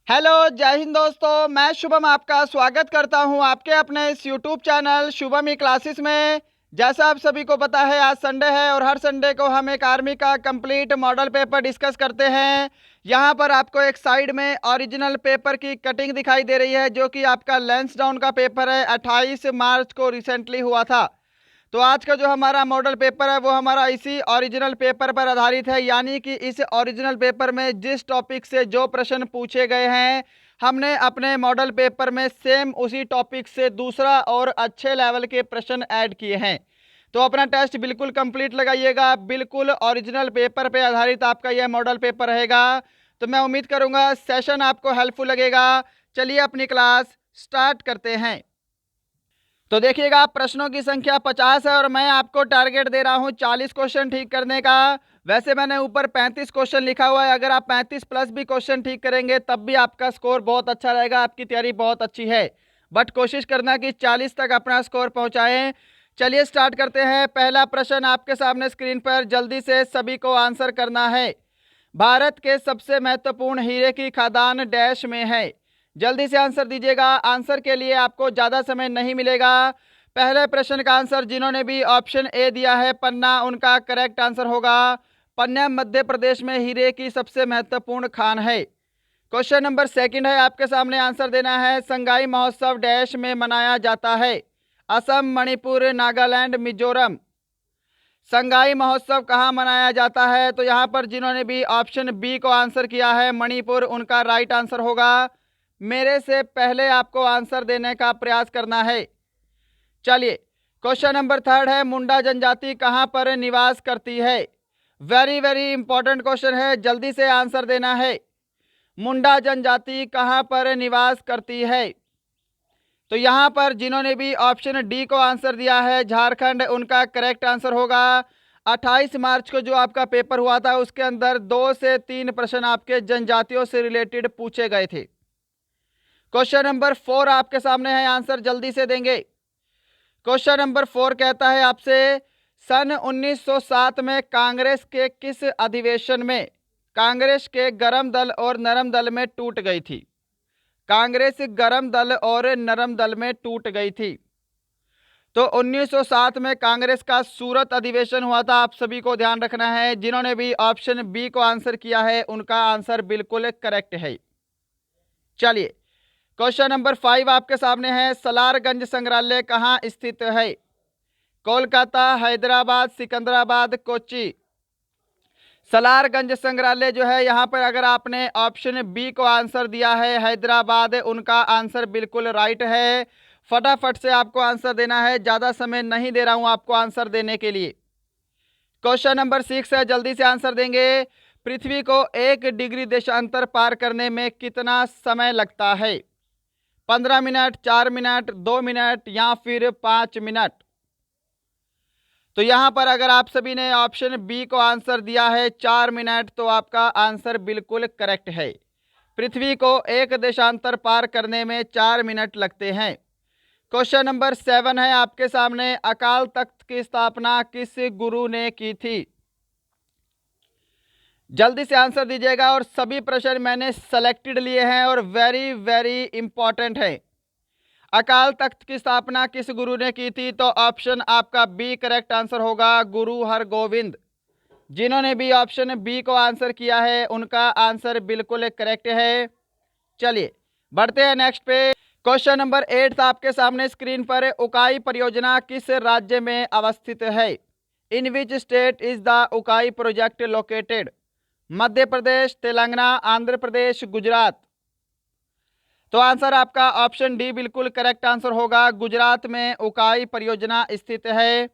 Hello, जय हिंद दोस्तों। मैं शुभम आपका स्वागत करता हूं आपके अपने इस यूट्यूब चैनल शुभम ई क्लासेस में। जैसा आप सभी को पता है, आज संडे है और हर संडे को हम एक आर्मी का कंप्लीट मॉडल पेपर डिस्कस करते हैं। यहां पर आपको एक साइड में ओरिजिनल पेपर की कटिंग दिखाई दे रही है, जो कि आपका लैंसडाउन का पेपर है। 28 मार्च को रिसेंटली हुआ था। तो आज का जो हमारा मॉडल पेपर है वो हमारा इसी ओरिजिनल पेपर पर आधारित है, यानी कि इस ओरिजिनल पेपर में जिस टॉपिक से जो प्रश्न पूछे गए हैं, हमने अपने मॉडल पेपर में सेम उसी टॉपिक से दूसरा और अच्छे लेवल के प्रश्न ऐड किए हैं। तो अपना टेस्ट बिल्कुल कंप्लीट लगाइएगा। बिल्कुल ओरिजिनल पेपर पे आधारित आपका यह मॉडल पेपर रहेगा। तो मैं उम्मीद करूंगा सेशन आपको हेल्पफुल लगेगा। चलिए अपनी क्लास स्टार्ट करते हैं। तो देखिएगा, प्रश्नों की संख्या 50 है और मैं आपको टारगेट दे रहा हूं 40 क्वेश्चन ठीक करने का। वैसे मैंने ऊपर 35 क्वेश्चन लिखा हुआ है। अगर आप 35 प्लस भी क्वेश्चन ठीक करेंगे तब भी आपका स्कोर बहुत अच्छा रहेगा, आपकी तैयारी बहुत अच्छी है। बट कोशिश करना कि 40 तक अपना स्कोर पहुंचाएं। चलिए स्टार्ट करते हैं। पहला प्रश्न आपके सामने स्क्रीन पर, जल्दी से सभी को आंसर करना है। भारत के सबसे महत्वपूर्ण हीरे की खदान डैश में है। जल्दी से आंसर दीजिएगा। आंसर के लिए आपको ज़्यादा समय नहीं मिलेगा। पहले प्रश्न का आंसर जिन्होंने भी ऑप्शन ए दिया है पन्ना, उनका करेक्ट आंसर होगा पन्ना मध्य प्रदेश में हीरे की सबसे महत्वपूर्ण खान है। क्वेश्चन नंबर सेकंड है, आपके सामने आंसर देना है। संगाई महोत्सव डैश में मनाया जाता है। असम, मणिपुर, नागालैंड, मिजोरम। संगाई महोत्सव कहाँ मनाया जाता है? तो यहाँ पर जिन्होंने भी ऑप्शन बी को आंसर किया है मणिपुर, उनका राइट आंसर होगा। मेरे से पहले आपको आंसर देने का प्रयास करना है। चलिए क्वेश्चन नंबर थर्ड है, मुंडा जनजाति कहाँ पर निवास करती है? वेरी वेरी इंपॉर्टेंट क्वेश्चन है, जल्दी से आंसर देना है। मुंडा जनजाति कहाँ पर निवास करती है? तो यहाँ पर जिन्होंने भी ऑप्शन डी को आंसर दिया है झारखंड, उनका करेक्ट आंसर होगा। 28 मार्च को जो आपका पेपर हुआ था उसके अंदर 2 से 3 प्रश्न आपके जनजातियों से रिलेटेड पूछे गए थे। क्वेश्चन नंबर 4 आपके सामने है, आंसर जल्दी से देंगे। क्वेश्चन नंबर 4 कहता है आपसे, सन 1907 में कांग्रेस के किस अधिवेशन में कांग्रेस के गरम दल और नरम दल में टूट गई थी? कांग्रेस गरम दल और नरम दल में टूट गई थी। तो 1907 में कांग्रेस का सूरत अधिवेशन हुआ था, आप सभी को ध्यान रखना है। जिन्होंने भी ऑप्शन बी को आंसर किया है उनका आंसर बिल्कुल करेक्ट है। चलिए क्वेश्चन नंबर 5 आपके सामने है, सलारगंज संग्रहालय कहाँ स्थित है? कोलकाता, हैदराबाद, सिकंदराबाद, कोच्चि। सलारगंज संग्रहालय जो है, यहाँ पर अगर आपने ऑप्शन बी को आंसर दिया है हैदराबाद, उनका आंसर बिल्कुल राइट है। फटाफट से आपको आंसर देना है, ज़्यादा समय नहीं दे रहा हूँ आपको आंसर देने के लिए। क्वेश्चन नंबर 6 है, जल्दी से आंसर देंगे। पृथ्वी को 1 डिग्री देशांतर पार करने में कितना समय लगता है? 15 मिनट, 4 मिनट, 2 मिनट या फिर 5 मिनट। तो यहाँ पर अगर आप सभी ने ऑप्शन बी को आंसर दिया है 4 मिनट, तो आपका आंसर बिल्कुल करेक्ट है। पृथ्वी को 1 देशांतर पार करने में 4 मिनट लगते हैं। क्वेश्चन नंबर 7 है आपके सामने, अकाल तख्त की स्थापना किस गुरु ने की थी? जल्दी से आंसर दीजिएगा। और सभी प्रश्न मैंने सेलेक्टेड लिए हैं और वेरी वेरी इंपॉर्टेंट है। अकाल तख्त की स्थापना किस गुरु ने की थी? तो ऑप्शन आपका बी करेक्ट आंसर होगा, गुरु हरगोविंद। जिन्होंने भी ऑप्शन बी को आंसर किया है उनका आंसर बिल्कुल करेक्ट है। चलिए बढ़ते हैं नेक्स्ट पे। क्वेश्चन नंबर 8 आपके सामने स्क्रीन पर, उकाई परियोजना किस राज्य में अवस्थित है? In which state is the Ukai project located? Madhya Pradesh, Telangana, Andhra Pradesh, Gujarat. तो आंसर आपका ऑप्शन डी बिल्कुल करेक्ट आंसर होगा, गुजरात में उकाई परियोजना स्थित है।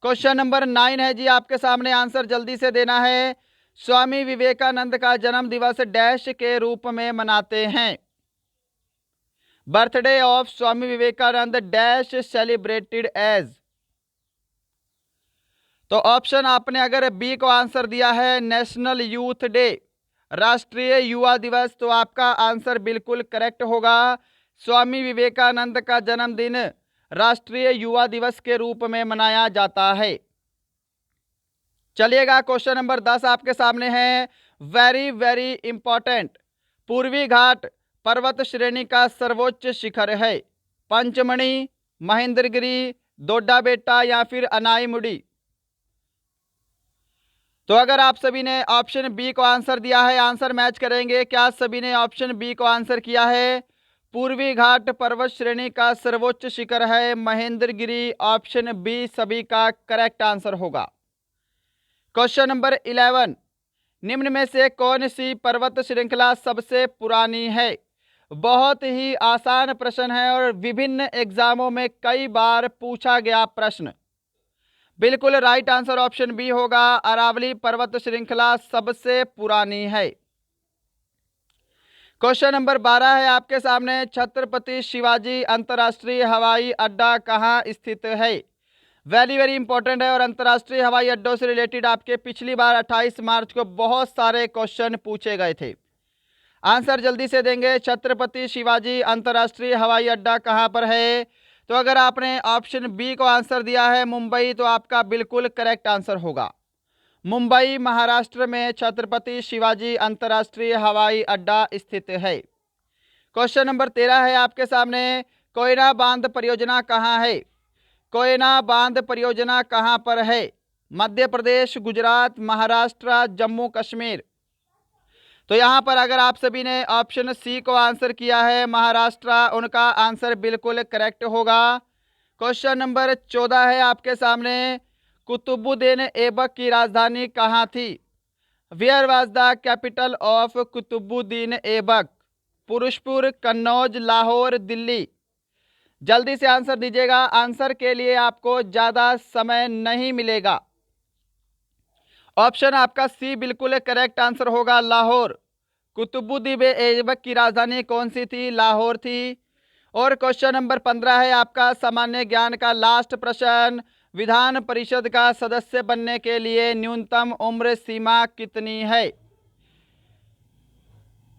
क्वेश्चन नंबर 9 है जी आपके सामने, आंसर जल्दी से देना है। स्वामी विवेकानंद का जन्म दिवस डैश के रूप में मनाते हैं? Birthday of Swami Vivekananda dash celebrated as? तो ऑप्शन आपने अगर बी को आंसर दिया है नेशनल यूथ डे, राष्ट्रीय युवा दिवस, तो आपका आंसर बिल्कुल करेक्ट होगा। स्वामी विवेकानंद का जन्मदिन राष्ट्रीय युवा दिवस के रूप में मनाया जाता है। चलिएगा क्वेश्चन नंबर 10 आपके सामने है, वेरी वेरी इंपॉर्टेंट। पूर्वी घाट पर्वत श्रेणी का सर्वोच्च शिखर है? पंचमढ़ी, महेंद्रगिरी, दोड्डा बेट्टा या फिर अनाईमुड़ी? तो अगर आप सभी ने ऑप्शन बी को आंसर दिया है, आंसर मैच करेंगे। क्या सभी ने ऑप्शन बी को आंसर किया है? पूर्वी घाट पर्वत श्रेणी का सर्वोच्च शिखर है महेंद्रगिरी। ऑप्शन बी सभी का करेक्ट आंसर होगा। क्वेश्चन नंबर 11, निम्न में से कौन सी पर्वत श्रृंखला सबसे पुरानी है? बहुत ही आसान प्रश्न है और विभिन्न एग्जामों में कई बार पूछा गया प्रश्न। बिल्कुल राइट आंसर ऑप्शन बी होगा, अरावली पर्वत श्रृंखला सबसे पुरानी है। क्वेश्चन नंबर 12 है आपके सामने, छत्रपति शिवाजी अंतर्राष्ट्रीय हवाई अड्डा कहाँ स्थित है? वेरी वेरी इंपॉर्टेंट है और अंतर्राष्ट्रीय हवाई अड्डों से रिलेटेड आपके पिछली बार 28 मार्च को बहुत सारे क्वेश्चन पूछे गए थे। आंसर जल्दी से देंगे। छत्रपति शिवाजी अंतर्राष्ट्रीय हवाई अड्डा कहाँ पर है? तो अगर आपने ऑप्शन बी को आंसर दिया है मुंबई, तो आपका बिल्कुल करेक्ट आंसर होगा। मुंबई महाराष्ट्र में छत्रपति शिवाजी अंतर्राष्ट्रीय हवाई अड्डा स्थित है। क्वेश्चन नंबर 13 है आपके सामने, कोयना बांध परियोजना कहाँ है? कोयना बांध परियोजना कहाँ पर है? मध्य प्रदेश, गुजरात, महाराष्ट्र, जम्मू कश्मीर? तो यहाँ पर अगर आप सभी ने ऑप्शन सी को आंसर किया है महाराष्ट्र, उनका आंसर बिल्कुल करेक्ट होगा। क्वेश्चन नंबर 14 है आपके सामने, कुतुबुद्दीन ऐबक की राजधानी कहाँ थी? Where was the capital of Qutbuddin Aibak? Purushpur, Kannauj, Lahore, Delhi? जल्दी से आंसर दीजिएगा, आंसर के लिए आपको ज़्यादा समय नहीं मिलेगा। ऑप्शन आपका सी बिल्कुल करेक्ट आंसर होगा, लाहौर। कुतुबुद्दीन ऐबक की राजधानी कौन सी थी? लाहौर थी। और क्वेश्चन नंबर 15 है आपका सामान्य ज्ञान का लास्ट प्रश्न, विधान परिषद का सदस्य बनने के लिए न्यूनतम उम्र सीमा कितनी है?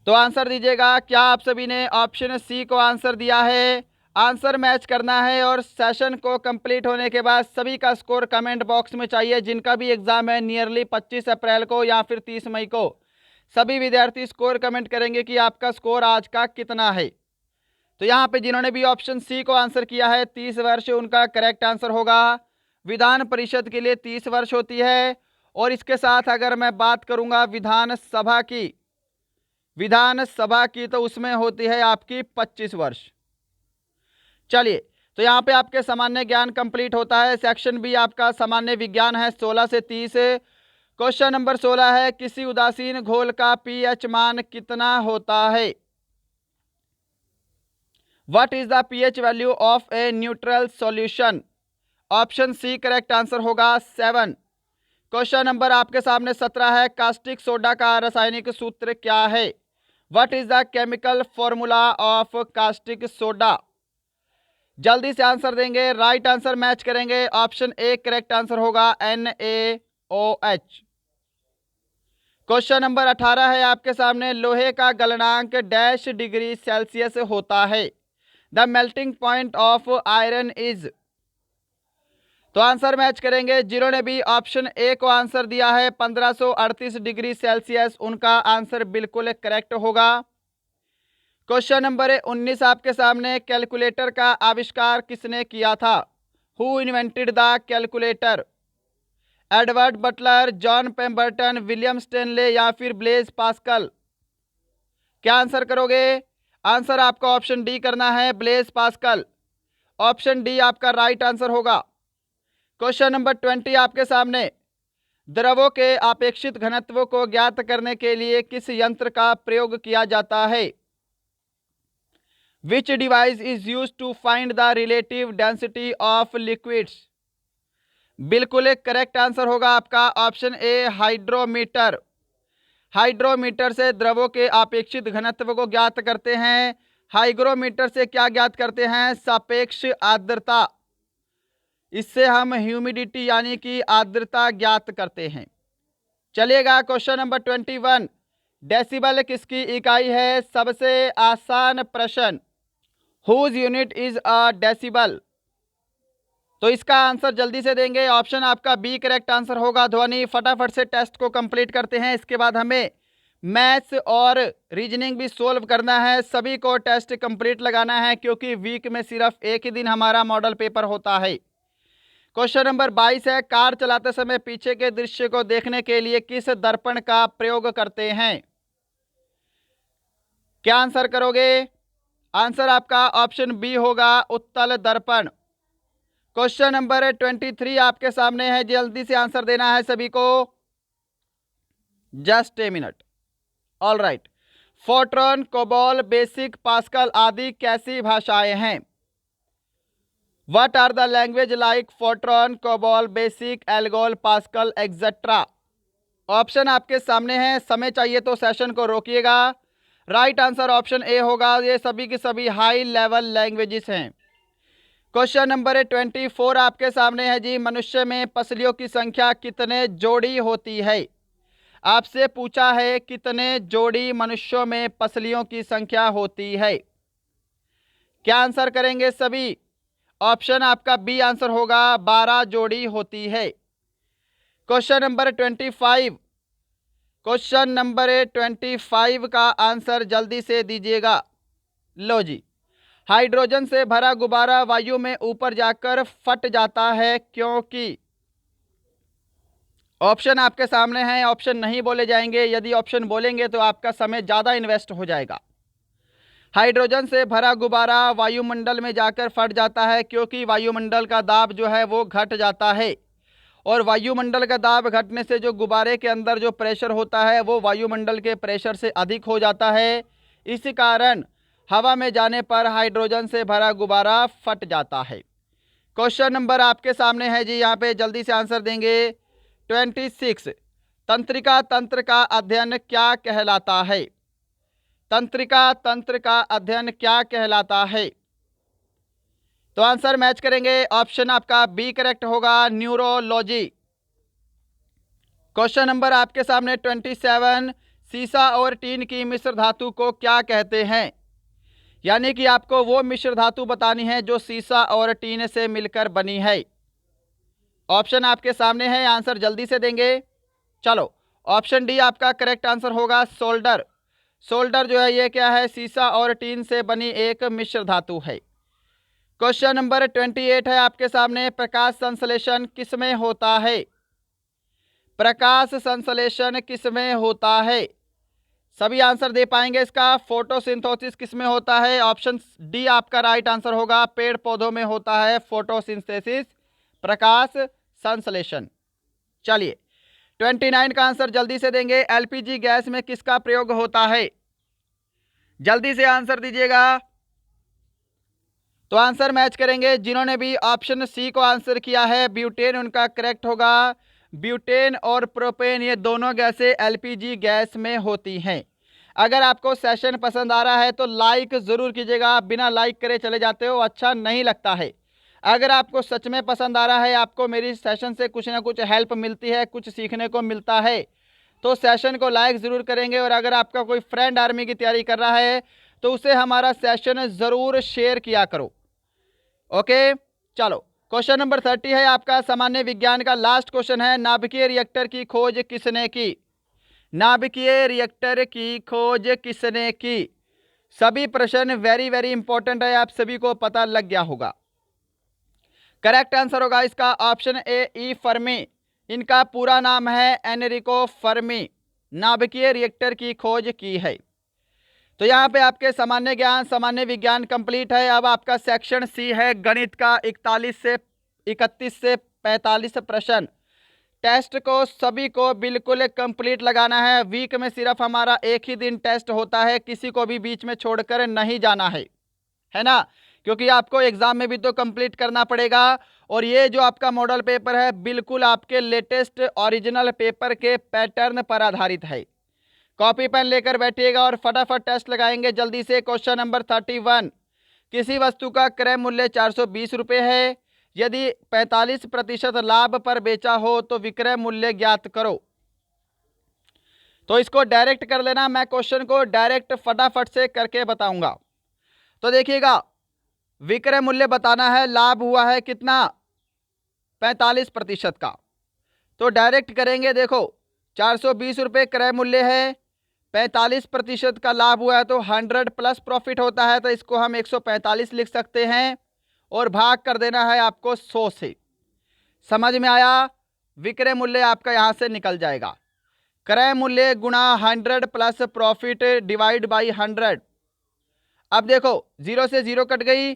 तो आंसर दीजिएगा। क्या आप सभी ने ऑप्शन सी को आंसर दिया है? आंसर मैच करना है और सेशन को कंप्लीट होने के बाद सभी का स्कोर कमेंट बॉक्स में चाहिए। जिनका भी एग्जाम है नियरली 25 अप्रैल को या फिर 30 मई को, सभी विद्यार्थी स्कोर कमेंट करेंगे कि आपका स्कोर आज का कितना है। तो यहाँ पे जिन्होंने भी ऑप्शन सी को आंसर किया है 30 वर्ष, उनका करेक्ट आंसर होगा। विधान परिषद के लिए 30 वर्ष होती है। और इसके साथ अगर मैं बात करूँगा विधानसभा की तो उसमें होती है आपकी 25 वर्ष। चलिए, तो यहाँ पे आपके सामान्य ज्ञान कंप्लीट होता है। सेक्शन बी आपका सामान्य विज्ञान है 16 से 30। क्वेश्चन नंबर 16 है, किसी उदासीन घोल का पीएच मान कितना होता है? What is the pH value of a neutral solution? Option C correct answer होगा 7। क्वेश्चन नंबर आपके सामने 17 है, कास्टिक सोडा का रासायनिक सूत्र क्या है? What is the chemical formula of caustic soda? जल्दी से आंसर देंगे, राइट आंसर मैच करेंगे। ऑप्शन ए करेक्ट आंसर होगा NaOH। क्वेश्चन नंबर 18 है आपके सामने, लोहे का गलनांक डैश डिग्री सेल्सियस होता है? The melting point of iron is? तो आंसर मैच करेंगे। जिन्होंने भी ऑप्शन ए को आंसर दिया है 1538 डिग्री सेल्सियस, उनका आंसर बिल्कुल करेक्ट होगा। क्वेश्चन नंबर 19 आपके सामने, कैलकुलेटर का आविष्कार किसने किया था? Who invented the calculator? Edward Butler, John Pemberton, William Stanley या फिर ब्लेज पास्कल? क्या आंसर करोगे? आंसर आपका ऑप्शन डी करना है, ब्लेज पास्कल। ऑप्शन डी आपका राइट आंसर होगा। क्वेश्चन नंबर 20 आपके सामने, द्रवों के अपेक्षित घनत्व को ज्ञात करने के लिए किस यंत्र का प्रयोग किया जाता है? Which device is used to find the relative density of liquids? बिल्कुल एक करेक्ट आंसर होगा आपका ऑप्शन ए, हाइड्रोमीटर। हाइड्रोमीटर से द्रवों के अपेक्षित घनत्व को ज्ञात करते हैं। हाइग्रोमीटर से क्या ज्ञात करते हैं? सापेक्ष आर्द्रता। इससे हम ह्यूमिडिटी यानी कि आर्द्रता ज्ञात करते हैं। चलिएगा, क्वेश्चन नंबर 21, डेसिबल किसकी इकाई है? सबसे आसान प्रश्न, whose unit is a decibel? तो इसका आंसर जल्दी से देंगे। ऑप्शन आपका बी करेक्ट आंसर होगा, ध्वनि। फटाफट से टेस्ट को कंप्लीट करते हैं, इसके बाद हमें मैथ्स और रीजनिंग भी सोल्व करना है। सभी को टेस्ट कंप्लीट लगाना है क्योंकि वीक में सिर्फ एक ही दिन हमारा मॉडल पेपर होता है। क्वेश्चन नंबर 22 है, कार चलाते समय पीछे के दृश्य को देखने के लिए किस दर्पण का प्रयोग करते हैं? क्या आंसर करोगे? आंसर आपका ऑप्शन बी होगा, उत्तल दर्पण। क्वेश्चन नंबर 23 आपके सामने है, जल्दी से आंसर देना है सभी को। Just a minute. All right. Fortran, COBOL, BASIC, Pascal आदि कैसी भाषाएं हैं? What are the language like Fortran, COBOL, BASIC, ALGOL, Pascal etcetera? Option आपके सामने है, समय चाहिए तो सेशन को रोकिएगा। राइट आंसर ऑप्शन ए होगा, ये सभी की सभी हाई लेवल लैंग्वेजेस हैं। क्वेश्चन नंबर 24 आपके सामने है जी, मनुष्य में पसलियों की संख्या कितने जोड़ी होती है? आपसे पूछा है कितने जोड़ी मनुष्यों में पसलियों की संख्या होती है। क्या आंसर करेंगे सभी? ऑप्शन आपका बी आंसर होगा, 12 जोड़ी होती है। क्वेश्चन नंबर 25, क्वेश्चन नंबर 25 का आंसर जल्दी से दीजिएगा। लो जी, हाइड्रोजन से भरा गुब्बारा वायु में ऊपर जाकर फट जाता है क्योंकि? ऑप्शन आपके सामने हैं, ऑप्शन नहीं बोले जाएंगे। यदि ऑप्शन बोलेंगे तो आपका समय ज़्यादा इन्वेस्ट हो जाएगा। हाइड्रोजन से भरा गुब्बारा वायुमंडल में जाकर फट जाता है क्योंकि वायुमंडल का दाब जो है वो घट जाता है, और वायुमंडल का दाब घटने से जो गुब्बारे के अंदर जो प्रेशर होता है वो वायुमंडल के प्रेशर से अधिक हो जाता है। इसी कारण हवा में जाने पर हाइड्रोजन से भरा गुब्बारा फट जाता है। क्वेश्चन नंबर आपके सामने है जी, यहाँ पे जल्दी से आंसर देंगे। 26, तंत्रिका तंत्र का अध्ययन क्या कहलाता है? तंत्रिका तंत्र का अध्ययन क्या कहलाता है? तो आंसर मैच करेंगे, ऑप्शन आपका बी करेक्ट होगा, न्यूरोलॉजी। क्वेश्चन नंबर आपके सामने 27, सीसा और टीन की मिश्र धातु को क्या कहते हैं? यानी कि आपको वो मिश्र धातु बतानी है जो सीसा और टीन से मिलकर बनी है। ऑप्शन आपके सामने है, आंसर जल्दी से देंगे। चलो, ऑप्शन डी आपका करेक्ट आंसर होगा, सोल्डर। सोल्डर जो है ये क्या है? सीसा और टीन से बनी एक मिश्र धातु है। क्वेश्चन नंबर 28 है आपके सामने, प्रकाश संश्लेषण किसमें होता है? प्रकाश संश्लेषण किसमें होता है? सभी आंसर दे पाएंगे इसका। फोटोसिंथेसिस किसमें होता है? ऑप्शन डी आपका राइट आंसर होगा, पेड़ पौधों में होता है फोटोसिंथेसिस, प्रकाश संश्लेषण। चलिए, 29 का आंसर जल्दी से देंगे। एलपीजी गैस में किसका प्रयोग होता है? जल्दी से आंसर दीजिएगा। तो आंसर मैच करेंगे जिन्होंने भी ऑप्शन सी को आंसर किया है, ब्यूटेन उनका करेक्ट होगा। ब्यूटेन और प्रोपेन ये दोनों गैसें एलपीजी गैस में होती हैं। अगर आपको सेशन पसंद आ रहा है तो लाइक ज़रूर कीजिएगा, बिना लाइक करे चले जाते हो, अच्छा नहीं लगता है। अगर आपको सच में पसंद आ रहा है, आपको मेरी सेशन से कुछ ना कुछ हेल्प मिलती है, कुछ सीखने को मिलता है, तो सेशन को लाइक ज़रूर करेंगे। और अगर आपका कोई फ्रेंड आर्मी की तैयारी कर रहा है तो उसे हमारा सेशन ज़रूर शेयर किया करो। ओके, चलो, क्वेश्चन नंबर 30 है आपका, सामान्य विज्ञान का लास्ट क्वेश्चन है, नाभिकीय रिएक्टर की खोज किसने की? नाभिकीय रिएक्टर की खोज किसने की? सभी प्रश्न वेरी वेरी इंपॉर्टेंट है, आप सभी को पता लग गया होगा। करेक्ट आंसर होगा इसका ऑप्शन ए, ई फर्मी। इनका पूरा नाम है एनरिको फर्मी। नाभिकीय रिएक्टर की खोज की है। तो यहाँ पे आपके सामान्य ज्ञान, सामान्य विज्ञान कंप्लीट है। अब आपका सेक्शन सी है, गणित का 31 से 45 प्रश्न। टेस्ट को सभी को बिल्कुल कंप्लीट लगाना है। वीक में सिर्फ हमारा एक ही दिन टेस्ट होता है, किसी को भी बीच में छोड़कर नहीं जाना है ना, क्योंकि आपको एग्जाम में भी तो कंप्लीट करना पड़ेगा। और ये जो आपका मॉडल पेपर है बिल्कुल आपके लेटेस्ट ओरिजिनल पेपर के पैटर्न पर आधारित है। कॉपी पेन लेकर बैठिएगा और फटाफट टेस्ट लगाएंगे जल्दी से। क्वेश्चन नंबर 31, किसी वस्तु का क्रय मूल्य 420 रुपये है, यदि 45% लाभ पर बेचा हो तो विक्रय मूल्य ज्ञात करो। तो इसको डायरेक्ट कर लेना, मैं क्वेश्चन को डायरेक्ट फटाफट से करके बताऊंगा। तो देखिएगा, विक्रय मूल्य बताना है, लाभ हुआ है कितना? 45% का। तो डायरेक्ट करेंगे, देखो 420 रुपये क्रय मूल्य है, 45% का लाभ हुआ है तो 100 प्लस प्रॉफिट होता है, तो इसको हम 145 लिख सकते हैं और भाग कर देना है आपको 100 से। समझ में आया? विक्रय मूल्य आपका यहाँ से निकल जाएगा। क्रय मूल्य गुणा 100 प्लस प्रॉफिट डिवाइड बाई 100। अब देखो 0 से 0 कट गई,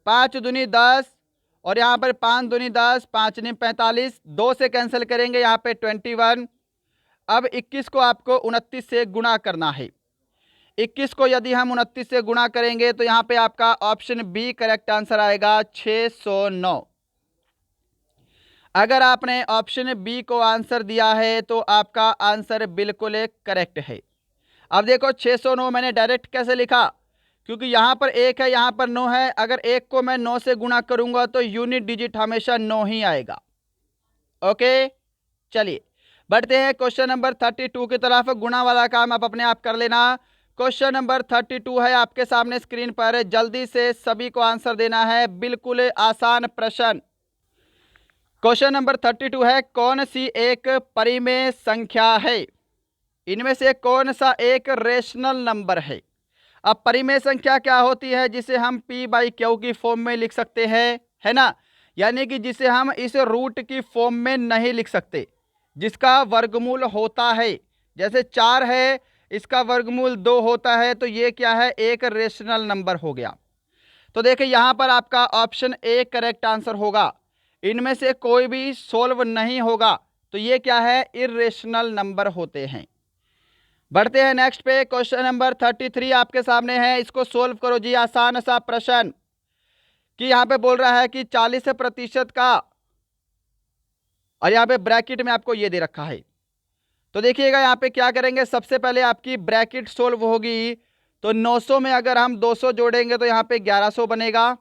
5 दूनी 10 और यहाँ पर 5 दूनी 10, 5 नी 45, 2 से कैंसिल करेंगे यहाँ पे 21। अब 21 को आपको 29 से गुणा करना है। 21 को यदि हम 29 से गुणा करेंगे तो यहाँ पे आपका ऑप्शन बी करेक्ट आंसर आएगा 609। अगर आपने ऑप्शन बी को आंसर दिया है तो आपका आंसर बिल्कुल करेक्ट है। अब देखो 609 मैंने डायरेक्ट कैसे लिखा, क्योंकि यहाँ पर 1 है, यहाँ पर 9 है। अगर 1 को मैं 9 से गुणा करूंगा तो यूनिट डिजिट हमेशा 9 ही आएगा। ओके, चलिए बढ़ते हैं क्वेश्चन नंबर 32 की तरफ। गुणा वाला काम आप अपने आप कर लेना। क्वेश्चन नंबर 32 है आपके सामने स्क्रीन पर, जल्दी से सभी को आंसर देना है, बिल्कुल आसान प्रश्न। क्वेश्चन नंबर 32 है, कौन सी एक परिमेय संख्या है? इनमें से कौन सा एक रेशनल नंबर है? अब परिमेय संख्या क्या होती है? जिसे हम p बाई क्यू की फॉर्म में लिख सकते हैं, है ना, यानी कि जिसे हम इस रूट की फॉर्म में नहीं लिख सकते, जिसका वर्गमूल होता है। जैसे 4 है, इसका वर्गमूल 2 होता है, तो ये क्या है? एक रेशनल नंबर हो गया। तो देखिए यहाँ पर आपका ऑप्शन ए करेक्ट आंसर होगा। इनमें से कोई भी सोल्व नहीं होगा, तो ये क्या है? इर्रेशनल नंबर होते हैं। बढ़ते हैं नेक्स्ट पे। क्वेश्चन नंबर 33 आपके सामने है, इसको सोल्व करो जी। आसान सा प्रश्न कि यहाँ पे बोल रहा है कि 40% का, और यहाँ पे ब्रैकेट में आपको ये दे रखा है। तो देखिएगा यहाँ पे क्या करेंगे, सबसे पहले आपकी ब्रैकेट सोल्व होगी। तो 900 में अगर हम 200 जोड़ेंगे तो यहाँ पे 1100 बनेगा।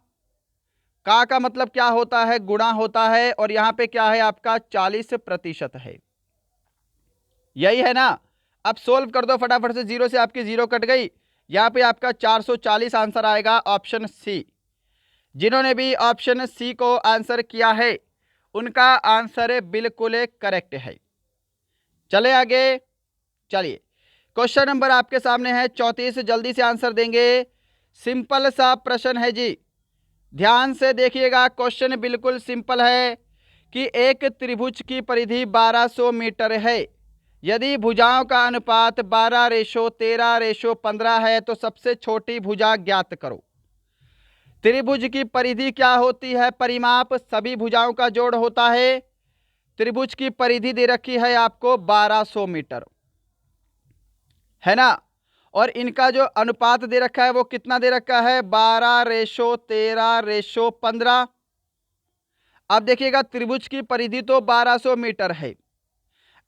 का मतलब क्या होता है? गुणा होता है, और यहाँ पे क्या है आपका? 40% है। यही है ना? अब सोल्व कर दो फटाफट से, 0 से आपकी 0 कट गई, यहाँ पे आपका 440 आंसर आएगा, ऑप्शन सी। जिन्होंने भी ऑप्शन सी को आंसर किया है उनका आंसर बिल्कुल करेक्ट है। चले आगे, चलिए क्वेश्चन नंबर आपके सामने है 34, जल्दी से आंसर देंगे। सिंपल सा प्रश्न है जी, ध्यान से देखिएगा। क्वेश्चन बिल्कुल सिंपल है कि एक त्रिभुज की परिधि 1200 मीटर है। यदि भुजाओं का अनुपात 12:13:15 है तो सबसे छोटी भुजा ज्ञात करो। त्रिभुज की परिधि क्या होती है? परिमाप सभी भुजाओं का जोड़ होता है। त्रिभुज की परिधि दे रखी है आपको 1200 मीटर, है ना, और इनका जो अनुपात दे रखा है वो कितना दे रखा है? 12:13:15। अब देखिएगा त्रिभुज की परिधि तो 1200 मीटर है,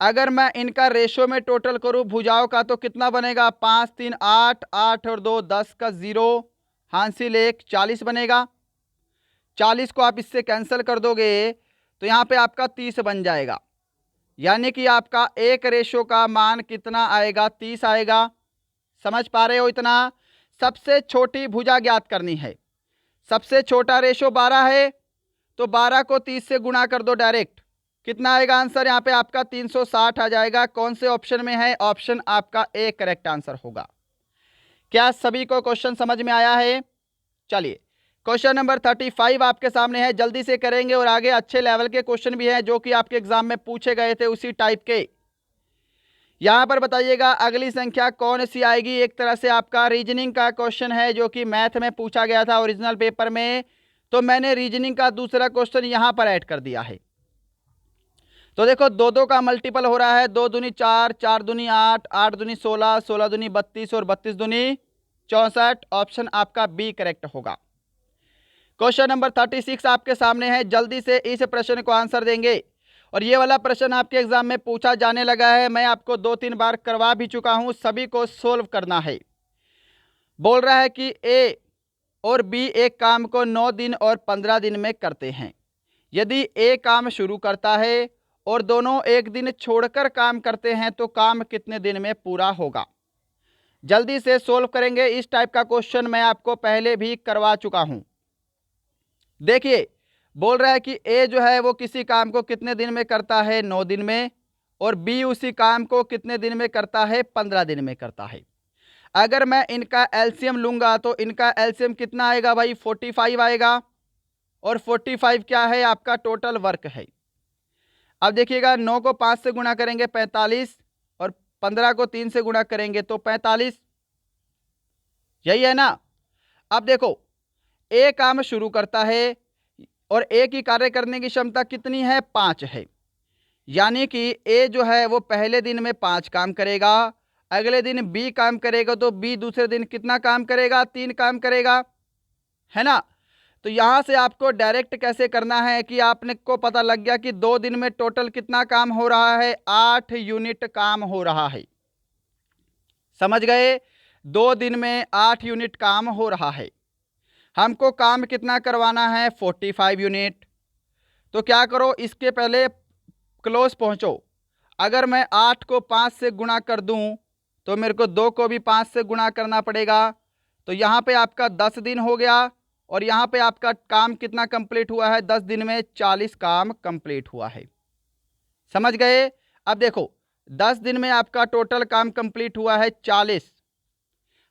अगर मैं इनका रेशो में टोटल करूं भुजाओं का तो कितना बनेगा? 5 3 8, 8 और 2 10 का 0, हासिल 1 40 बनेगा। 40 को आप इससे कैंसिल कर दोगे तो यहाँ पे आपका 30 बन जाएगा, यानी कि आपका एक रेशो का मान कितना आएगा? 30 आएगा। समझ पा रहे हो इतना? सबसे छोटी भुजा ज्ञात करनी है। सबसे छोटा रेशो 12 है, तो 12 को 30 से गुणा कर दो डायरेक्ट, कितना आएगा आंसर? यहाँ पे आपका 360 आ जाएगा। कौन से ऑप्शन में है? ऑप्शन आपका ए करेक्ट आंसर होगा। क्या सभी को क्वेश्चन समझ में आया है? चलिए क्वेश्चन नंबर 35 आपके सामने है, जल्दी से करेंगे, और आगे अच्छे लेवल के क्वेश्चन भी हैं जो कि आपके एग्जाम में पूछे गए थे उसी टाइप के। यहाँ पर बताइएगा अगली संख्या कौन सी आएगी। एक तरह से आपका रीजनिंग का क्वेश्चन है जो कि मैथ में पूछा गया था ओरिजिनल पेपर में, तो मैंने रीजनिंग का दूसरा क्वेश्चन यहाँ पर ऐड कर दिया है। तो देखो 2 2 का मल्टीपल हो रहा है, 2 दूनी 4, 4 दूनी 8, 8 दूनी 16, 16 दूनी 32 और 32 दूनी 64। ऑप्शन आपका बी करेक्ट होगा। क्वेश्चन नंबर 36 आपके सामने है, जल्दी से इस प्रश्न को आंसर देंगे, और ये वाला प्रश्न आपके एग्जाम में पूछा जाने लगा है। मैं आपको 2-3 बार करवा भी चुका हूं, सभी को सोल्व करना है। बोल रहा है कि ए और बी एक काम को 9 दिन और 15 दिन में करते हैं। यदि ए काम शुरू करता है और दोनों एक दिन छोड़कर काम करते हैं तो काम कितने दिन में पूरा होगा? जल्दी से सोल्व करेंगे। इस टाइप का क्वेश्चन मैं आपको पहले भी करवा चुका हूं। देखिए बोल रहा है कि ए जो है वो किसी काम को कितने दिन में करता है? 9 दिन में, और बी उसी काम को कितने दिन में करता है, 15 दिन में करता है। अगर मैं इनका एलसीएम लूंगा तो इनका एलसीएम कितना आएगा भाई, 45 आएगा, और 45 क्या है, आपका टोटल वर्क है। अब देखिएगा 9 को 5 से गुणा करेंगे 45, और 15 को 3 से गुणा करेंगे तो 45, यही है ना। अब देखो ए काम शुरू करता है और ए की कार्य करने की क्षमता कितनी है, 5 है। यानी कि ए जो है वो पहले दिन में 5 काम करेगा, अगले दिन बी काम करेगा तो बी दूसरे दिन कितना काम करेगा, 3 काम करेगा, है ना। तो यहां से आपको डायरेक्ट कैसे करना है कि आपने को पता लग गया कि 2 दिन में टोटल कितना काम हो रहा है, 8 यूनिट काम हो रहा है। समझ गए, 2 दिन में 8 यूनिट काम हो रहा है। हमको काम कितना करवाना है, 45 यूनिट। तो क्या करो, इसके पहले क्लोज पहुंचो। अगर मैं 8 को 5 से गुणा कर दूं तो मेरे को 2 को भी 5 से गुणा करना पड़ेगा। तो यहाँ पे आपका 10 दिन हो गया, और यहाँ पे आपका काम कितना कंप्लीट हुआ है, 10 दिन में 40 काम कंप्लीट हुआ है। समझ गए। अब देखो 10 दिन में आपका टोटल काम कंप्लीट हुआ है 40,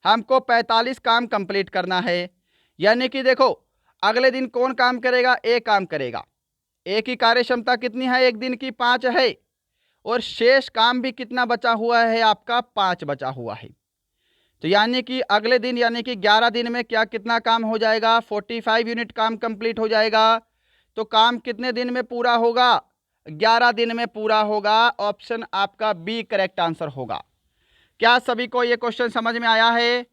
हमको 45 काम कंप्लीट करना है। यानी कि देखो अगले दिन कौन काम करेगा, ए काम करेगा। ए की कार्य क्षमता कितनी है, एक दिन की 5 है, और शेष काम भी कितना बचा हुआ है, आपका 5 बचा हुआ है। तो यानी कि अगले दिन यानी कि 11 दिन में क्या कितना काम हो जाएगा, 45 यूनिट काम कंप्लीट हो जाएगा। तो काम कितने दिन में पूरा होगा, 11 दिन में पूरा होगा। ऑप्शन आपका बी करेक्ट आंसर होगा। क्या सभी को ये क्वेश्चन समझ में आया है?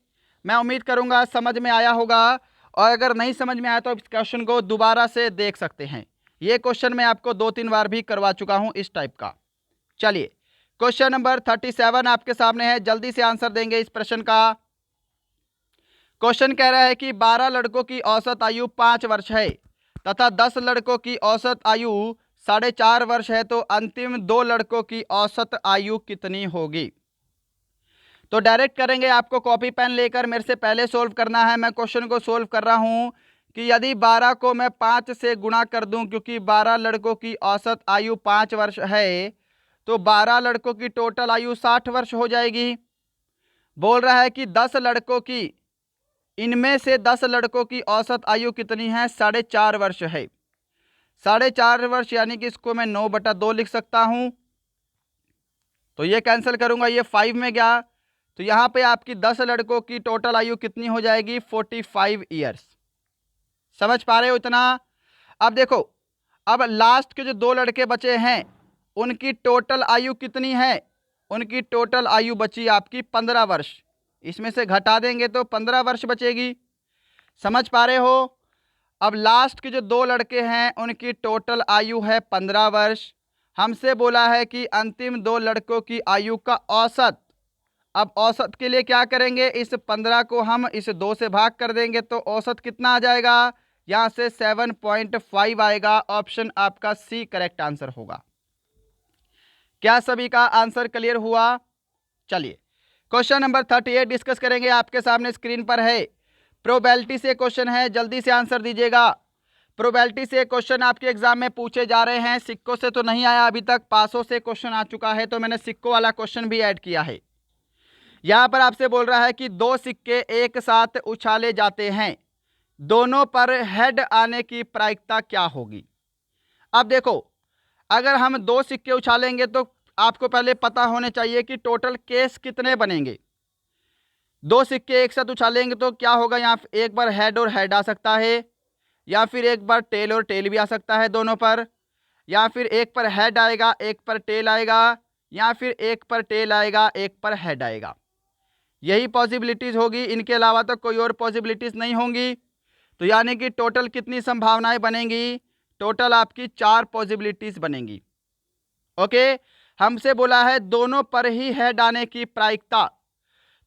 मैं उम्मीद करूंगा समझ में आया होगा, और अगर नहीं समझ में आया तो इस क्वेश्चन को दोबारा से देख सकते हैं। ये क्वेश्चन मैं आपको 2-3 बार भी करवा चुका हूं इस टाइप का। चलिए क्वेश्चन नंबर 37 आपके सामने है, जल्दी से आंसर देंगे इस प्रश्न का। क्वेश्चन कह रहा है कि 12 लड़कों की औसत आयु 5 वर्ष है तथा 10 लड़कों की औसत आयु 4.5 वर्ष है, तो अंतिम 2 लड़कों की औसत आयु कितनी होगी। तो डायरेक्ट करेंगे, आपको कॉपी पेन लेकर मेरे से पहले सोल्व करना है। मैं क्वेश्चन को सोल्व कर रहा हूं कि यदि 12 को मैं 5 से गुणा कर दूं, क्योंकि 12 लड़कों की औसत आयु 5 वर्ष है, तो 12 लड़कों की टोटल आयु 60 वर्ष हो जाएगी। बोल रहा है कि 10 लड़कों की, इनमें से 10 लड़कों की औसत आयु कितनी है, 4.5 वर्ष है। 4.5 वर्ष यानी कि इसको मैं 9/2 लिख सकता हूं। तो ये कैंसिल करूंगा, ये 5 में गया, तो यहां पे आपकी 10 लड़कों की टोटल आयु कितनी हो जाएगी, 45 ईयर्स। समझ पा रहे हो इतना। अब देखो, अब लास्ट के जो 2 लड़के बचे हैं उनकी टोटल आयु कितनी है, उनकी टोटल आयु बची आपकी 15 वर्ष। इसमें से घटा देंगे तो 15 वर्ष बचेगी। समझ पा रहे हो। अब लास्ट के जो 2 लड़के हैं उनकी टोटल आयु है 15 वर्ष। हमसे बोला है कि अंतिम 2 लड़कों की आयु का औसत। अब औसत के लिए क्या करेंगे, इस 15 को हम इस 2 से भाग कर देंगे तो औसत कितना आ जाएगा, यहां से 7.5 आएगा। ऑप्शन आपका सी करेक्ट आंसर होगा। क्या सभी का आंसर क्लियर हुआ? चलिए क्वेश्चन नंबर 38 डिस्कस करेंगे, आपके सामने स्क्रीन पर है। प्रोबेबिलिटी से क्वेश्चन है, जल्दी से आंसर दीजिएगा। प्रोबेबिलिटी से क्वेश्चन आपके एग्जाम में पूछे जा रहे हैं। सिक्कों से तो नहीं आया अभी तक, पासों से क्वेश्चन आ चुका है, तो मैंने सिक्कों वाला क्वेश्चन भी ऐड किया है। यहां पर आपसे बोल रहा है कि 2 सिक्के एक साथ उछाले जाते हैं, दोनों पर हेड आने की प्रायिकता क्या होगी। अब देखो, अगर हम 2 सिक्के उछालेंगे तो आपको पहले पता होने चाहिए कि टोटल केस कितने बनेंगे। 2 सिक्के एक साथ उछालेंगे तो क्या होगा, यहाँ एक बार हेड और हेड आ सकता है, या फिर एक बार टेल और टेल भी आ सकता है दोनों पर, या फिर एक पर हेड आएगा एक पर टेल आएगा, या फिर एक पर टेल आएगा एक पर हेड आएगा। यही पॉसिबिलिटीज़ होगी, इनके अलावा तो कोई और पॉसिबिलिटीज़ नहीं होंगी। तो यानी कि टोटल कितनी संभावनाएं बनेंगी, टोटल आपकी 4 पॉसिबिलिटीज़ बनेंगी। ओके, हमसे बोला है दोनों पर ही हेड आने की प्रायिकता,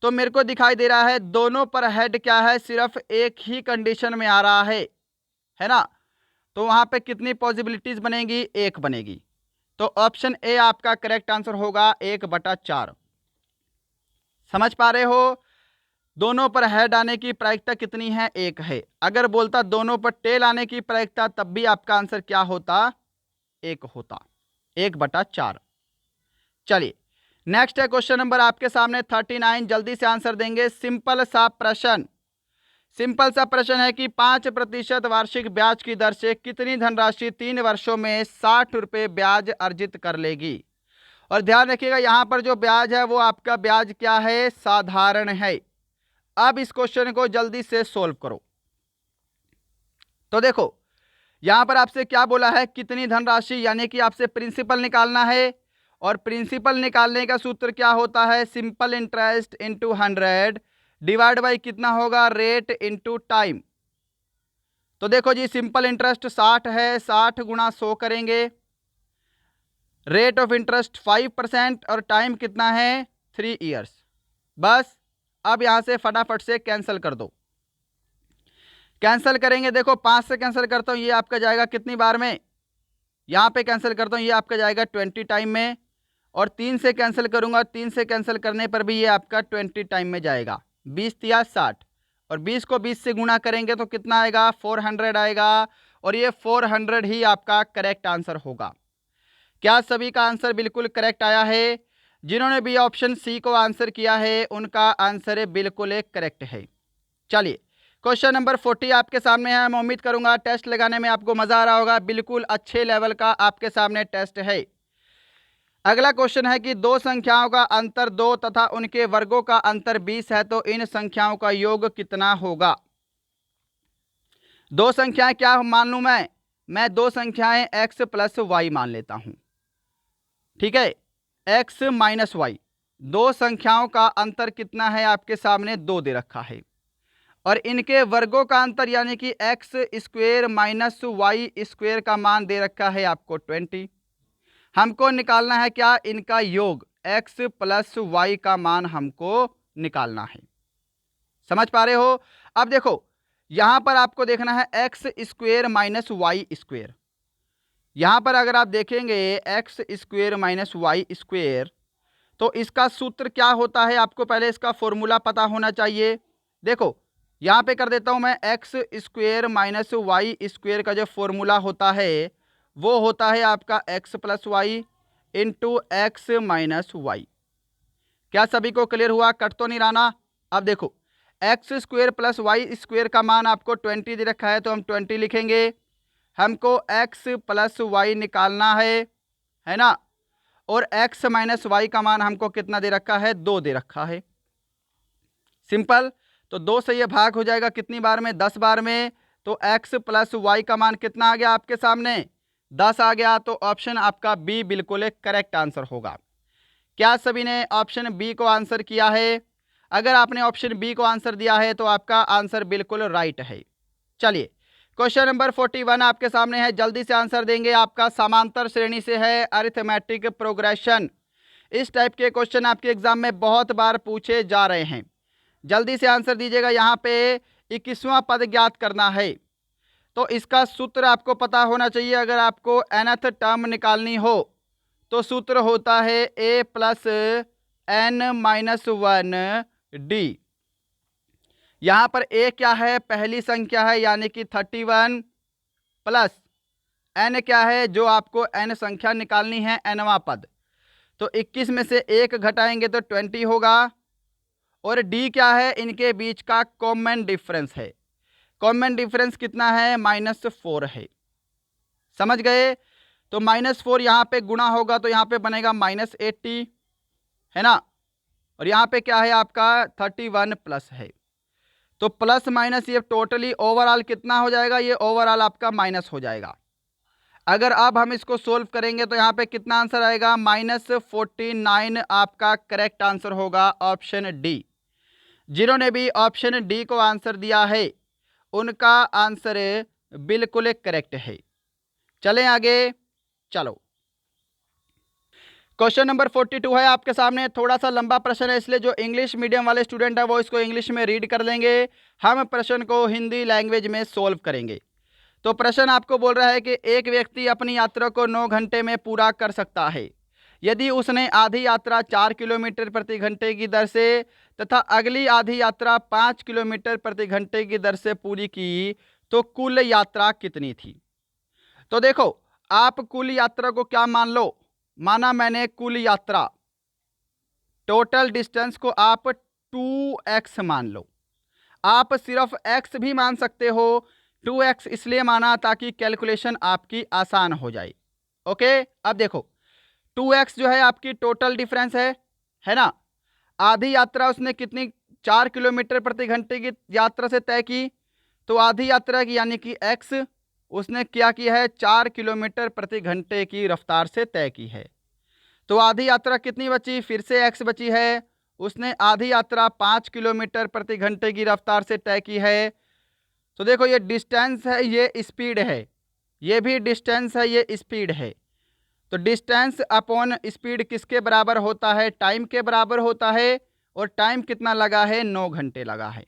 तो मेरे को दिखाई दे रहा है दोनों पर हेड क्या है, सिर्फ एक ही कंडीशन में आ रहा है ना। तो वहां पे कितनी पॉसिबिलिटीज़ बनेगी, 1 बनेगी। तो ऑप्शन ए आपका करेक्ट आंसर होगा, 1/4। समझ पा रहे हो। दोनों पर हेड आने की प्रायिकता कितनी है, 1 है। अगर बोलता दोनों पर टेल आने की प्रायिकता, तब भी आपका आंसर क्या होता, 1 होता, 1/4। चलिए नेक्स्ट है क्वेश्चन नंबर आपके सामने 39, जल्दी से आंसर देंगे। सिंपल सा प्रश्न है कि 5% वार्षिक ब्याज की दर से कितनी धनराशि 3 वर्षों में 60 रुपये ब्याज अर्जित कर लेगी। और ध्यान रखिएगा यहाँ पर जो ब्याज है वो आपका ब्याज क्या है, साधारण है। अब इस क्वेश्चन को जल्दी से सोल्व करो। तो देखो यहां पर आपसे क्या बोला है, कितनी धनराशि, यानी कि आपसे प्रिंसिपल निकालना है। और प्रिंसिपल निकालने का सूत्र क्या होता है, simple interest into 100 divide by कितना होगा, रेट इंटू टाइम। तो देखो जी सिंपल इंटरेस्ट 60 है, 60 गुणा 100 करेंगे, रेट ऑफ इंटरेस्ट 5% और टाइम कितना है 3 ईयर्स। बस अब यहां से फटाफट से कैंसिल कर दो। कैंसिल करेंगे, देखो 5 से कैंसिल करता हूं, ये आपका जाएगा कितनी बार में, यहां पे कैंसिल करता हूं, ये आपका जाएगा 20 टाइम में। और 3 से कैंसिल करूंगा, 3 से कैंसिल करने पर भी ये आपका 20 टाइम में जाएगा। 20 या 60 और 20 को 20 से गुणा करेंगे तो कितना आएगा, 400 आएगा। और ये 400 ही आपका करेक्ट आंसर होगा। क्या सभी का आंसर बिल्कुल करेक्ट आया है? जिन्होंने भी ऑप्शन सी को आंसर किया है उनका आंसर बिल्कुल करेक्ट है। चलिए क्वेश्चन नंबर 40 आपके सामने है। मैं उम्मीद करूंगा टेस्ट लगाने में आपको मजा आ रहा होगा, बिल्कुल अच्छे लेवल का आपके सामने टेस्ट है। अगला क्वेश्चन है कि दो संख्याओं का अंतर 2 तथा उनके वर्गों का अंतर 20 है, तो इन संख्याओं का योग कितना होगा। दो संख्याएं क्या मान लूं मैं दो संख्याएं x प्लस वाई मान लेता हूं, ठीक है, x माइनस वाई। दो संख्याओं का अंतर कितना है आपके सामने, 2 दे रखा है। और इनके वर्गों का अंतर यानी कि x square minus y square का मान दे रखा है आपको 20। हमको निकालना है क्या, इनका योग, एक्स प्लस वाई का मान हमको निकालना है। समझ पा रहे हो? अब देखो यहां पर आपको देखना है x square minus y square. यहां पर अगर आप देखेंगे x square minus y square, तो इसका सूत्र क्या होता है, आपको पहले इसका फॉर्मूला पता होना चाहिए। देखो यहाँ पे कर देता हूँ मैं, x square minus y square का जो फॉर्मूला होता है वो होता है आपका x plus y into x minus y. क्या सभी को क्लियर हुआ? कट तो नहीं रहा ना? अब देखो x square plus y square का मान आपको 20 दे रखा है, तो हम 20 लिखेंगे। हमको एक्स प्लस वाई निकालना है ना। और एक्स माइनस वाई का मान हमको कितना दे रखा है, 2 दे रखा है। सिंपल, तो 2 से ये भाग हो जाएगा कितनी बार में, 10 बार में। तो x प्लस वाई का मान कितना आ गया आपके सामने, 10 आ गया। तो ऑप्शन आपका बी बिल्कुल करेक्ट आंसर होगा। क्या सभी ने ऑप्शन बी को आंसर किया है? अगर आपने ऑप्शन बी को आंसर दिया है तो आपका आंसर बिल्कुल राइट है। चलिए क्वेश्चन नंबर 41 आपके सामने है, जल्दी से आंसर देंगे। आपका समांतर श्रेणी से है, अरिथमेटिक प्रोग्रेशन। इस टाइप के क्वेश्चन आपके एग्जाम में बहुत बार पूछे जा रहे हैं। जल्दी से आंसर दीजिएगा। यहाँ पे 21वां पद ज्ञात करना है, तो इसका सूत्र आपको पता होना चाहिए। अगर आपको nth टर्म निकालनी हो तो सूत्र होता है a plus n minus 1 d. यहाँ पर a क्या है, पहली संख्या है यानी कि 31, प्लस n क्या है, जो आपको n संख्या निकालनी है, nवां पद। तो 21 में से 1 घटाएंगे तो 20 होगा। और d क्या है, इनके बीच का कॉमन डिफरेंस है। कॉमन डिफरेंस कितना है, -4 है। समझ गए? तो -4 यहाँ पे गुणा होगा तो यहाँ पे बनेगा -80, है ना। और यहाँ पे क्या है आपका 31 प्लस है। तो प्लस माइनस ये टोटली ओवरऑल कितना हो जाएगा, ये ओवरऑल आपका माइनस हो जाएगा। अगर अब हम इसको सोल्व करेंगे तो यहाँ पे कितना आंसर आएगा, -49 आपका करेक्ट आंसर होगा, ऑप्शन डी। जिन्होंने भी ऑप्शन डी को आंसर दिया है उनका आंसर बिल्कुल करेक्ट है। चलें आगे, चलो क्वेश्चन नंबर 42 है आपके सामने। थोड़ा सा लंबा प्रश्न है, इसलिए जो इंग्लिश मीडियम वाले स्टूडेंट है वो इसको इंग्लिश में रीड कर लेंगे, हम प्रश्न को हिंदी लैंग्वेज में सोल्व करेंगे। तो प्रश्न आपको बोल रहा है कि एक व्यक्ति अपनी यात्रा को 9 घंटे में पूरा कर सकता है यदि उसने आधी यात्रा 4 किलोमीटर प्रति घंटे की दर से तथा अगली आधी यात्रा 5 किलोमीटर प्रति घंटे की दर से पूरी की, तो कुल यात्रा कितनी थी। तो देखो आप कुल यात्रा को क्या मान लो, माना मैंने कुल यात्रा, टोटल डिस्टेंस को आप 2x मान लो। आप सिर्फ x भी मान सकते हो। 2x इसलिए माना ताकि कैलकुलेशन आपकी आसान हो जाए। ओके, अब देखो 2x जो है आपकी टोटल डिफरेंस है ना। आधी यात्रा उसने कितनी, 4 किलोमीटर प्रति घंटे की यात्रा से तय की, तो आधी यात्रा की यानी कि x उसने क्या किया है, 4 किलोमीटर प्रति घंटे की रफ्तार से तय की है। तो आधी यात्रा कितनी बची, फिर से x बची है। उसने आधी यात्रा 5 किलोमीटर प्रति घंटे की रफ्तार से तय की है। तो देखो ये डिस्टेंस है, ये स्पीड है, ये भी डिस्टेंस है, ये स्पीड है। तो डिस्टेंस अपॉन स्पीड किसके बराबर होता है, टाइम के बराबर होता है। और टाइम कितना लगा है, 9 घंटे लगा है।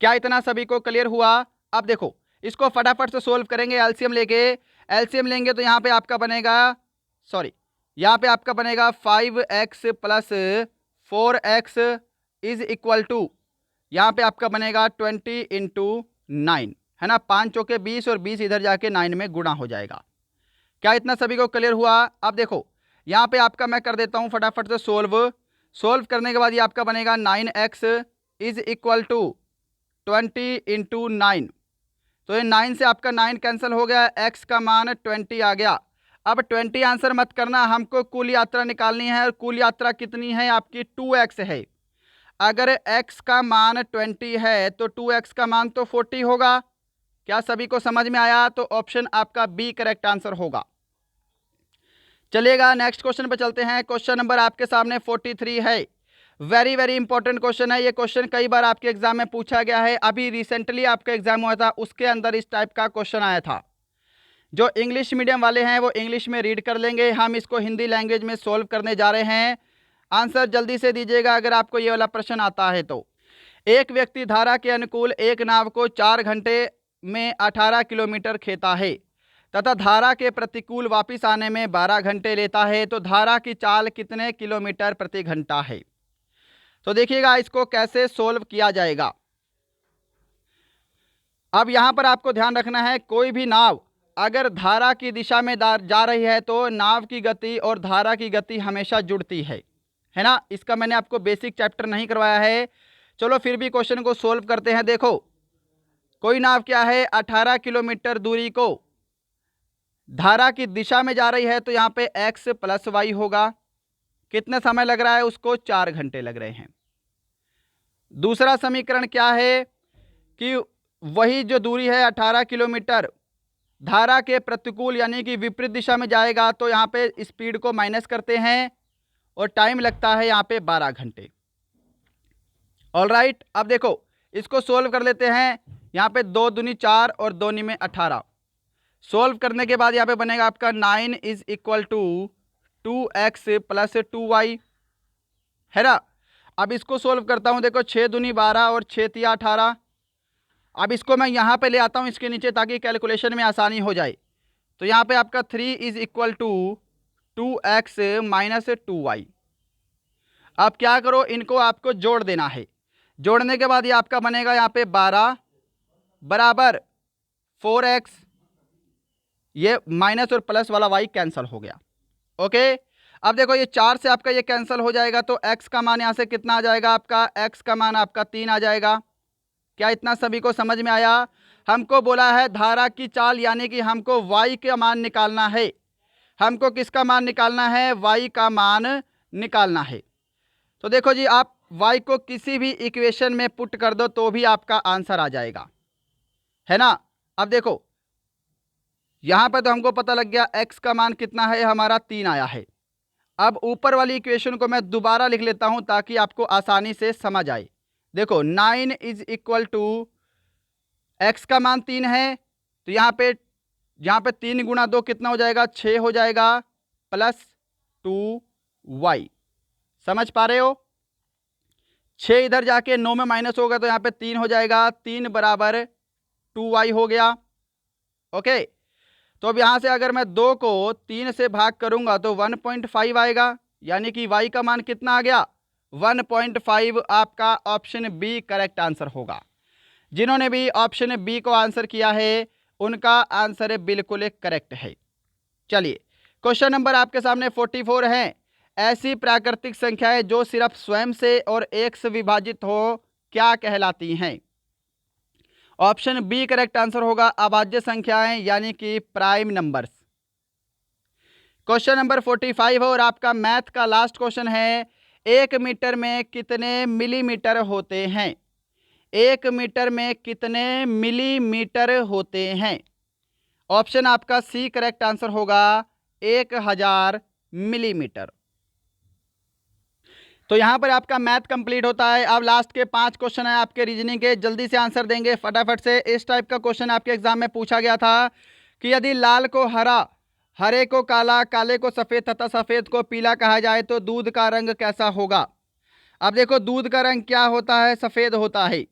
क्या इतना सभी को क्लियर हुआ? अब देखो इसको फटाफट से सोल्व करेंगे एलसीएम लेके। एलसीएम लेंगे तो यहाँ पे आपका बनेगा, यहाँ पे आपका बनेगा 5x plus 4x is equal to, यहाँ पे आपका बनेगा 20 इंटू 9, है ना। 5 चौके 20 और 20 इधर जाके 9 में गुणा हो जाएगा। क्या इतना सभी को क्लियर हुआ? अब देखो यहाँ पे आपका मैं कर देता हूँ फटाफट से सोल्व करने के बाद ये आपका बनेगा 9x is equal to 20 into 9। तो ये 9 से आपका 9 कैंसिल हो गया, x का मान 20 आ गया। अब 20 आंसर मत करना, हमको कुल यात्रा निकालनी है और कुल यात्रा कितनी है आपकी, 2x है। अगर x का मान 20 है तो 2x का मान तो 40 होगा। क्या सभी को समझ में आया? तो ऑप्शन आपका बी करेक्ट आंसर होगा। चलिएगा नेक्स्ट क्वेश्चन पे चलते हैं। क्वेश्चन नंबर आपके सामने 43 है। वेरी वेरी इंपॉर्टेंट क्वेश्चन है। ये क्वेश्चन कई बार आपके एग्जाम में पूछा गया है। अभी रिसेंटली आपका एग्जाम हुआ था, उसके अंदर इस टाइप का क्वेश्चन आया था। जो इंग्लिश मीडियम वाले हैं वो इंग्लिश में रीड कर लेंगे, हम इसको हिंदी लैंग्वेज में सोल्व करने जा रहे हैं। आंसर जल्दी से दीजिएगा अगर आपको ये वाला प्रश्न आता है तो। एक व्यक्ति धारा के अनुकूल एक नाव को 4 घंटे में 18 किलोमीटर खेता है तथा धारा के प्रतिकूल वापस आने में 12 घंटे लेता है, तो धारा की चाल कितने किलोमीटर प्रति घंटा है? तो देखिएगा इसको कैसे सोल्व किया जाएगा। अब यहां पर आपको ध्यान रखना है, कोई भी नाव अगर धारा की दिशा में जा रही है तो नाव की गति और धारा की गति हमेशा जुड़ती है ना। इसका मैंने आपको बेसिक चैप्टर नहीं करवाया है, चलो फिर भी क्वेश्चन को सोल्व करते हैं। देखो कोई नाव क्या है, 18 किलोमीटर दूरी को धारा की दिशा में जा रही है, तो यहाँ पे x प्लस वाई होगा। कितना समय लग रहा है उसको, 4 घंटे लग रहे हैं। दूसरा समीकरण क्या है कि वही जो दूरी है 18 किलोमीटर धारा के प्रतिकूल यानी कि विपरीत दिशा में जाएगा, तो यहाँ पे स्पीड को माइनस करते हैं और टाइम लगता है यहाँ पे 12 घंटे। ऑलराइट, अब देखो इसको सोल्व कर लेते हैं। यहाँ पे 2 दूनी 4 और 2 में 18। सोल्व करने के बाद यहाँ पे बनेगा आपका 9 is equal to 2x plus 2y, है ना। अब इसको सोल्व करता हूँ, देखो 6 दूनी 12 और 6 तिया 18। अब इसको मैं यहाँ पे ले आता हूँ इसके नीचे ताकि कैलकुलेशन में आसानी हो जाए। तो यहाँ पे आपका 3 is equal to 2x minus 2y। अब क्या करो, इनको आपको जोड़ देना है। जोड़ने के बाद ये आपका बनेगा यहाँ पे 12 बराबर 4x, ये माइनस और प्लस वाला y कैंसिल हो गया। ओके, अब देखो ये 4 से आपका ये कैंसिल हो जाएगा, तो x का मान यहाँ से कितना आ जाएगा आपका, x का मान आपका 3 आ जाएगा। क्या इतना सभी को समझ में आया? हमको बोला है धारा की चाल यानी कि हमको y का मान निकालना है। हमको किसका मान निकालना है, y का मान निकालना है। तो देखो जी, आप y को किसी भी इक्वेशन में पुट कर दो तो भी आपका आंसर आ जाएगा, है ना। अब देखो यहाँ पर तो हमको पता लग गया x का मान कितना है हमारा, 3 आया है। अब ऊपर वाली इक्वेशन को मैं दोबारा लिख लेता हूँ ताकि आपको आसानी से समझ आए। देखो 9 इज इक्वल टू x का मान 3 है, तो यहाँ पे 3 गुणा 2 कितना हो जाएगा, 6 हो जाएगा, प्लस 2y। समझ पा रहे हो? 6 इधर जाके 9 में माइनस होगा तो यहाँ पे 3 हो जाएगा, 3 बराबर 2y हो गया। ओके, तो अब यहाँ से अगर मैं 2 को 3 से भाग करूँगा तो 1.5 आएगा, यानी कि y का मान कितना आ गया, 1.5। आपका ऑप्शन बी करेक्ट आंसर होगा। जिन्होंने भी ऑप्शन बी को आंसर किया है उनका आंसर बिल्कुल करेक्ट है। चलिए क्वेश्चन नंबर आपके सामने 44 है। ऐसी प्राकृतिक संख्याएं जो सिर्फ स्वयं से और एक से विभाजित हो क्या कहलाती हैं? ऑप्शन बी करेक्ट आंसर होगा अभाज्य संख्याएं यानी कि प्राइम नंबर्स। क्वेश्चन नंबर 45 है और आपका मैथ का लास्ट क्वेश्चन है। 1 मीटर में कितने मिलीमीटर होते हैं? 1 मीटर में कितने मिलीमीटर होते हैं? ऑप्शन आपका सी करेक्ट आंसर होगा 1000 मिलीमीटर। तो यहां पर आपका मैथ कंप्लीट होता है। अब लास्ट के 5 क्वेश्चन है आपके रीजनिंग के, जल्दी से आंसर देंगे फटाफट से। इस टाइप का क्वेश्चन आपके एग्जाम में पूछा गया था कि यदि लाल को हरा, हरे को काला, काले को सफेद तथा सफेद को पीला कहा जाए तो दूध का रंग कैसा होगा? अब देखो दूध का रंग क्या होता है? सफेद होता है।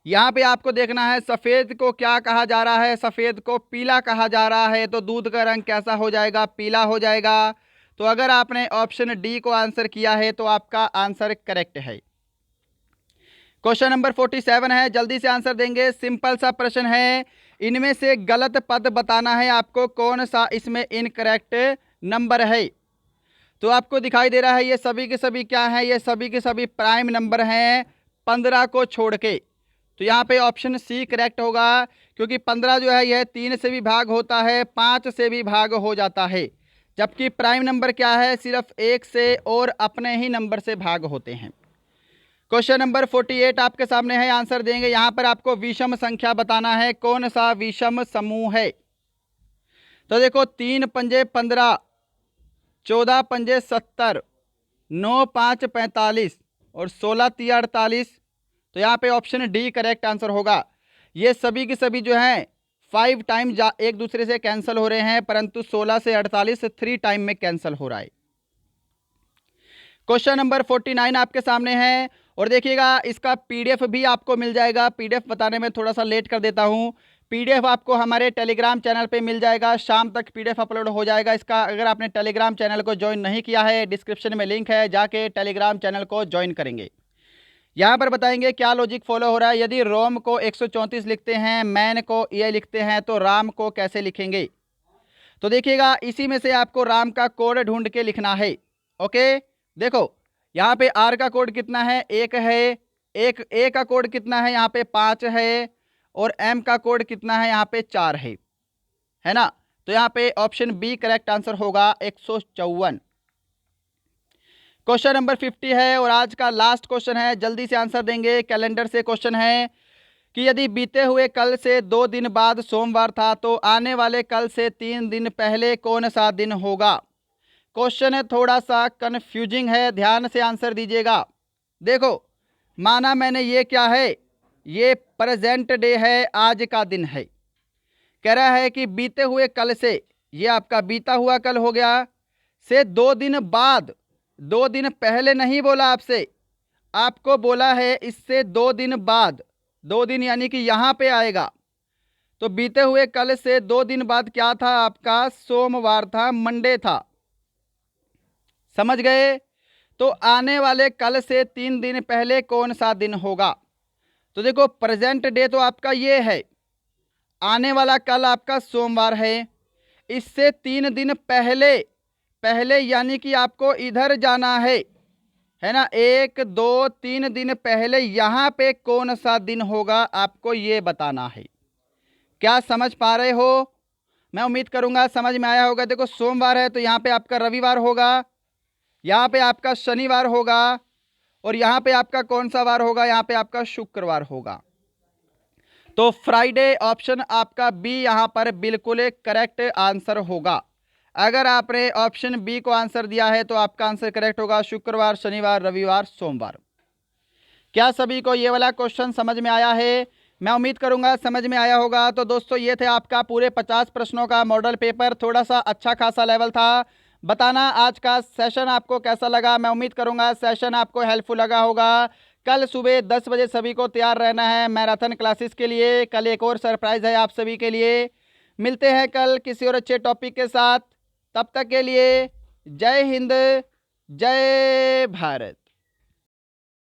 यहाँ पे आपको देखना है सफेद को क्या कहा जा रहा है? सफेद को पीला कहा जा रहा है, तो दूध का रंग कैसा हो जाएगा? पीला हो जाएगा। तो अगर आपने ऑप्शन डी को आंसर किया है तो आपका आंसर करेक्ट है। क्वेश्चन नंबर 47 है, जल्दी से आंसर देंगे। सिंपल सा प्रश्न है, इनमें से गलत पद बताना है आपको, कौन सा इसमें इनकरेक्ट नंबर है? तो आपको दिखाई दे रहा है ये सभी के सभी क्या हैं? ये सभी के सभी प्राइम नंबर हैं 15 को छोड़ के। तो यहाँ पे ऑप्शन सी करेक्ट होगा, क्योंकि 15 जो है यह 3 से भी भाग होता है, 5 से भी भाग हो जाता है, जबकि प्राइम नंबर क्या है? सिर्फ 1 से और अपने ही नंबर से भाग होते हैं। क्वेश्चन नंबर 48 आपके सामने है, आंसर देंगे। यहाँ पर आपको विषम संख्या बताना है, कौन सा विषम समूह है? तो देखो 3 पंजे 15, 14 पंजे 70, 9 5 45 और 16 3 48। तो यहाँ पे ऑप्शन डी करेक्ट आंसर होगा। ये सभी के सभी जो हैं 5 टाइम एक दूसरे से कैंसिल हो रहे हैं, परंतु 16 से 48 3 टाइम में कैंसिल हो रहा है। क्वेश्चन नंबर 49 आपके सामने है और देखिएगा इसका पीडीएफ भी आपको मिल जाएगा। पीडीएफ बताने में थोड़ा सा लेट कर देता हूँ। पीडीएफ आपको हमारे टेलीग्राम चैनल पे मिल जाएगा, शाम तक पीडीएफ अपलोड हो जाएगा इसका। अगर आपने टेलीग्राम चैनल को ज्वाइन नहीं किया है, डिस्क्रिप्शन में लिंक है, जाके टेलीग्राम चैनल को ज्वाइन करेंगे। यहाँ पर बताएंगे क्या लॉजिक फॉलो हो रहा है। यदि रोम को 134 लिखते हैं, मैन को ये लिखते हैं, तो राम को कैसे लिखेंगे? तो देखिएगा इसी में से आपको राम का कोड ढूंढ के लिखना है। ओके, देखो यहाँ पे आर का कोड कितना है? 1 है। एक ए का कोड कितना है? यहाँ पे 5 है। और एम का कोड कितना है? यहाँ पे 4 है ना। तो यहाँ पे ऑप्शन बी करेक्ट आंसर होगा 154। क्वेश्चन नंबर 50 है और आज का लास्ट क्वेश्चन है, जल्दी से आंसर देंगे। कैलेंडर से क्वेश्चन है कि यदि बीते हुए कल से 2 दिन बाद सोमवार था तो आने वाले कल से 3 दिन पहले कौन सा दिन होगा? क्वेश्चन है थोड़ा सा कन्फ्यूजिंग है, ध्यान से आंसर दीजिएगा। देखो माना मैंने ये क्या है, ये प्रेजेंट डे है, आज का दिन है। कह रहा है कि बीते हुए कल से, ये आपका बीता हुआ कल हो गया, से 2 दिन बाद, 2 दिन पहले नहीं बोला आपसे, आपको बोला है इससे 2 दिन बाद। 2 दिन यानी कि यहाँ पे आएगा। तो बीते हुए कल से 2 दिन बाद क्या था? आपका सोमवार था, मंडे था। समझ गए? तो आने वाले कल से 3 दिन पहले कौन सा दिन होगा? तो देखो प्रेजेंट डे तो आपका ये है, आने वाला कल आपका सोमवार है, इससे 3 दिन पहले, पहले यानी कि आपको इधर जाना है ना। 1 2 3 दिन पहले यहाँ पे कौन सा दिन होगा आपको ये बताना है। क्या समझ पा रहे हो? मैं उम्मीद करूँगा समझ में आया होगा। देखो सोमवार है तो यहाँ पे आपका रविवार होगा, यहाँ पे आपका शनिवार होगा, और यहाँ पे आपका कौन सा वार होगा? यहाँ पे आपका शुक्रवार होगा। तो फ्राइडे ऑप्शन आपका बी यहाँ पर बिल्कुल करेक्ट आंसर होगा। अगर आपने ऑप्शन बी को आंसर दिया है तो आपका आंसर करेक्ट होगा, शुक्रवार, शनिवार, रविवार, सोमवार। क्या सभी को ये वाला क्वेश्चन समझ में आया है? मैं उम्मीद करूंगा समझ में आया होगा। तो दोस्तों ये थे आपका पूरे 50 प्रश्नों का मॉडल पेपर, थोड़ा सा अच्छा खासा लेवल था। बताना आज का सेशन आपको कैसा लगा। मैं उम्मीद करूंगा सेशन आपको हेल्पफुल लगा होगा। कल सुबह 10 बजे सभी को तैयार रहना है मैराथन क्लासेस के लिए। कल एक और सरप्राइज़ है आप सभी के लिए। मिलते हैं कल किसी और अच्छे टॉपिक के साथ। तब तक के लिए जय हिंद, जय भारत।